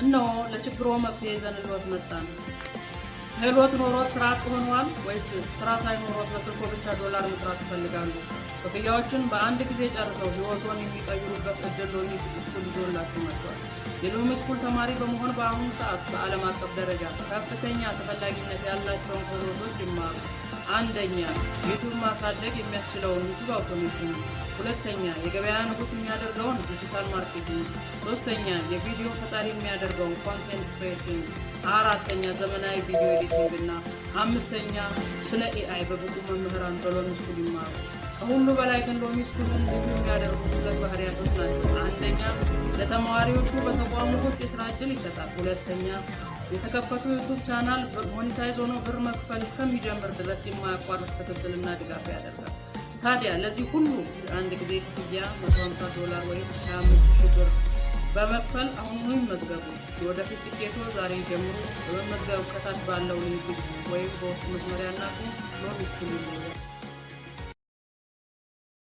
እነሆ ለችግሩ መፍትሄ ይዘንልዎት መጣን። ክህሎት ኖሮት ስራ አጥ ሆነዋል ወይስ ስራ ሳይኖሮት በስልኮ ብቻ ዶላር መስራት ይፈልጋሉ? ክፍያዎችን በአንድ ጊዜ ጨርሰው ህይወቶን የሚቀይሩበት እድል ሎሚ ስኩል ይዞላችሁ መጥቷል። የሎሚ ስኩል ተማሪ በመሆን በአሁኑ ሰዓት በዓለም አቀፍ ደረጃ ከፍተኛ ተፈላጊነት ያላቸውን ክህሎቶች ይማሩ። አንደኛ፣ ዩቲዩብ ማሳደግ የሚያስችለውን ዩቲዩብ አውቶሜሽን። ሁለተኛ፣ የገበያ ንጉስ የሚያደርገውን ዲጂታል ማርኬቲንግ። ሶስተኛ፣ የቪዲዮ ፈጣሪ የሚያደርገውን ኮንቴንት ክሬቲንግ። አራተኛ፣ ዘመናዊ ቪዲዮ ኤዲቲንግ እና አምስተኛ፣ ስለ ኤአይ በብቁ መምህራን በሎሚ ስኩል ይማሩ። ከሁሉ በላይ ግን ሎሚ ስኩልን ልዩ የሚያደርጉት ሁለት ባህሪያቶች ናቸው። አንደኛ፣ ለተማሪዎቹ በተቋሙ ውስጥ የስራ እድል ይሰጣል። ሁለተኛ፣ የተከፈቱ ዩቲዩብ ቻናል ሞኔታይዝ ሆኖ ብር መክፈል እስከሚጀምር ድረስ የማያቋርጥ ክትትልና ድጋፍ ያደርጋል። ታዲያ ለዚህ ሁሉ አንድ ጊዜ ክፍያ $150 ወይም 25,000 ብር በመክፈል አሁኑኑ ይመዝገቡ። የወደፊት ስኬቶ ዛሬ ጀምሮ። በመመዝገብ ከታች ባለው ሊንክ ወይም በውስጥ መስመር ያናቁ። ሎሚ ስኩል ይለያል።